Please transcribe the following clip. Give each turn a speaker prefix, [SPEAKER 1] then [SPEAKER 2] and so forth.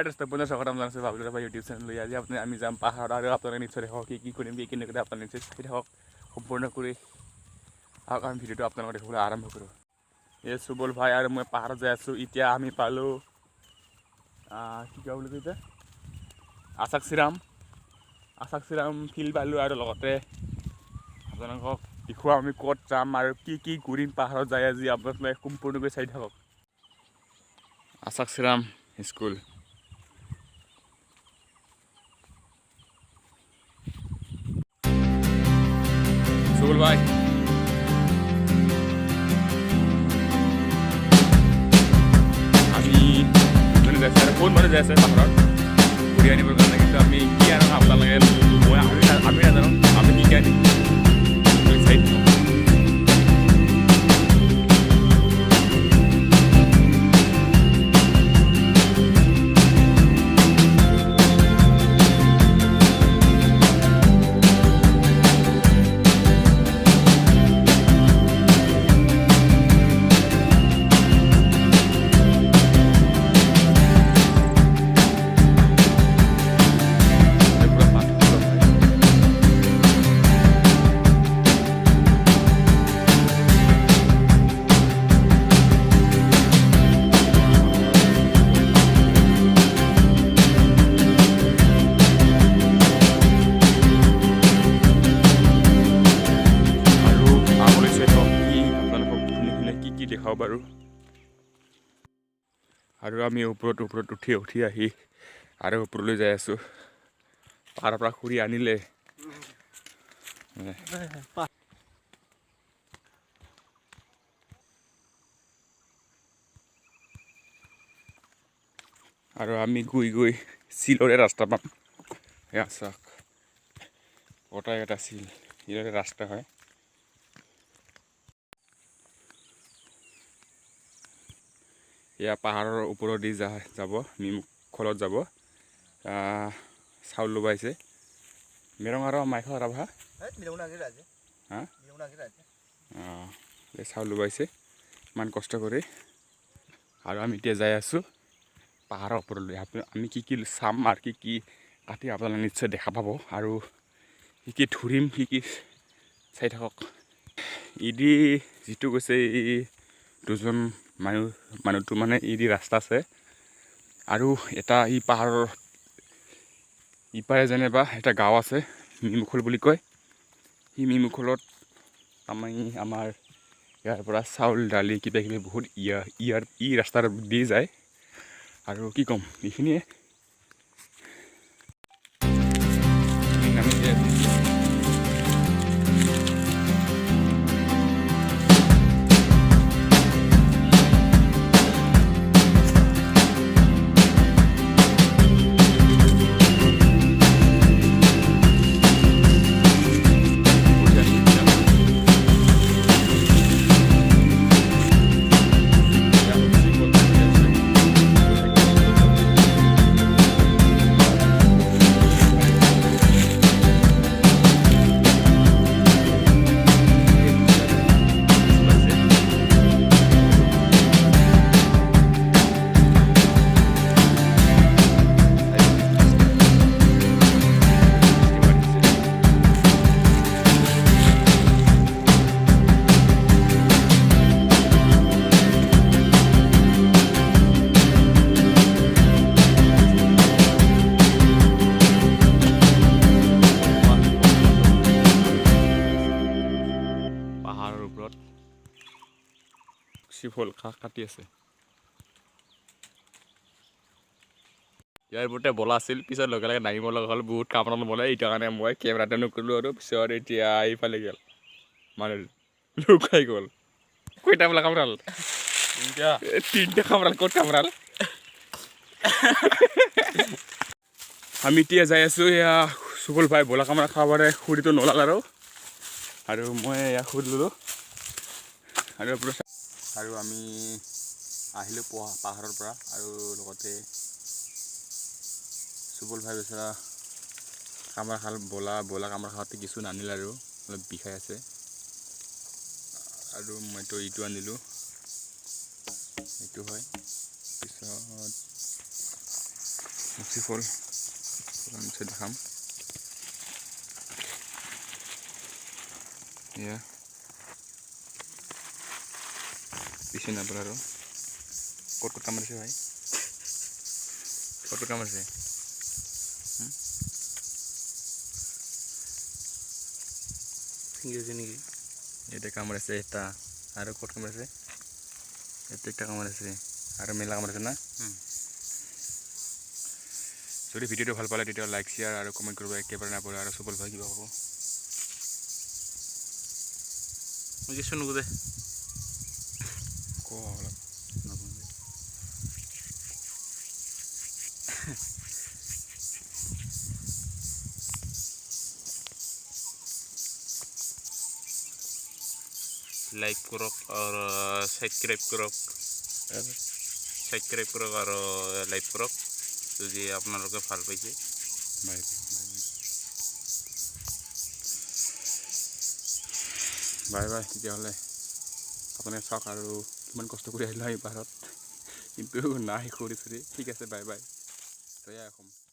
[SPEAKER 1] ৰাস্তা পুনৰ স্বাগতম জনাইছোঁ বাবলু ৰাভা ইউটিউব চেনেললৈ। আজি আমি যাম পাহাৰত আৰু আপোনালোকে নিশ্চয় দেখক কি কৰিম কি নকৰিম আপোনালোকে নিশ্চয় চাই থাকক সম্পূৰ্ণ কৰি আৰু আমি ভিডিঅ'টো আপোনালোকক দেখিবলৈ আৰম্ভ কৰোঁ। এই সুবল ভাই আৰু মই পাহাৰত যাই আছোঁ। এতিয়া আমি পালোঁ কি কোৱা বুলি কৈছে আচাকচিৰাম ফিল্ড পালোঁ আৰু লগতে আপোনালোকক দেখুৱাম আমি ক'ত যাম আৰু কি কৰিম পাহাৰত যাই। আজি আপোনালোকে সম্পূৰ্ণকৈ চাই থাকক। আচাকচিৰাম স্কুল সুবল ভাই আমি দুজনে যাই আছোঁ কোন মানুহ যাই আছে পাহাৰত ঘূৰি আনিবৰ কাৰণে, কিন্তু আমি কি আনো আপোনালোকে আমি নাজানো আমি কি আনিম চাই থাকক। দেখাও বাৰু আৰু আমি ওপৰত উঠি আহি আৰু ওপৰলৈ যাই আছোঁ। পাহাৰৰ পৰা ঘূৰি আনিলে আৰু আমি গৈ চিলৰে ৰাস্তা পাম। এয়া চাওক গোটাই এটা চিলৰে ৰাস্তা হয়। এয়া পাহাৰৰ ওপৰেদি যাব নিমখলত যাব। চাউল লগাইছে মেৰং আৰু মেঘালয় ৰাভা চাউল লগাইছে ইমান কষ্ট কৰি। আৰু আমি এতিয়া যাই আছোঁ পাহাৰৰ ওপৰলৈ। আমি কি চাম আৰু কি কাটি আপোনালোকে নিশ্চয় দেখা পাব আৰু কি ধৰিম কি চাই থাকক। ইদি যিটো কৈছে এই দুজন মানুহটো মানে ইদি ৰাস্তা আছে আৰু এটা ই পাহাৰৰ ইপাৰে যেনিবা এটা গাঁও আছে নিমখল বুলি কয়। সি নিমখলত আমাৰ ইয়াৰ পৰা চাউল দালি কিবা কিবি বহুত ই ৰাস্তাৰ দি যায় আৰু কি ক'ম এইখিনিয়ে। ফল কাটি আছে ইয়াৰ ওপৰতে বলা আছিল। পিছত লগে লগে নামিব লগা হ'ল, বহুত কামত বলে। এইটো কাৰণে মই কেমেৰাটো নকৰিলোঁ আৰু পিছত এতিয়া এইফালে গ'ল মানে লুকাই গ'ল। কেইটা বোলা কামৰাল তিনিটা কামৰাল ক'ত কামৰাল। আমি এতিয়া যাই আছোঁ এয়া সুবল ভাই বলা কামৰা খাবাৰে খুৰীটো নলাল আৰু মই এয়া খুৰি ল'লোঁ আৰু আমি আহিলোঁ পাহাৰৰ পৰা। আৰু লগতে সুবল ভাই বেচৰা কামৰা খাল বলা কামৰা খাওঁতে কিছু নানিল আৰু অলপ বিষাই আছে। আৰু মইতো এইটো আনিলোঁ, এইটো হয়। পিছত মুচি ফুল নিশ্চয় দেখাম এয়া পিছে নাপাৰ আৰু ক'ত কাম আছে ভাই ক'ত কাম আছে
[SPEAKER 2] নেকি
[SPEAKER 1] এটা কাম আছে এটা আৰু ক'ত কাম আছে এটা একটা কাম আছে আৰু মেলা কাম আছে না যদি ভিডিঅ'টো ভাল পালে তেতিয়া লাইক শ্বেয়াৰ আৰু কমেণ্ট কৰিব একেবাৰে নাপাহৰিব আৰু সুবল ভাই কিবা হ'ব
[SPEAKER 2] কিছু নকো দে
[SPEAKER 1] কোৱা অলপ
[SPEAKER 2] লাইক কৰক আৰু সাবস্ক্ৰাইব কৰক আৰু লাইক কৰক যদি আপোনালোকে ভাল পাইছে
[SPEAKER 1] বাই বাই বাই তেতিয়াহ'লে আপুনি চাওক আৰু কিমান কষ্ট কৰি আহিলে এই পাহাৰত কিন্তু নাই খৰি চৰি ঠিক আছে বাই বাই জয়া অসম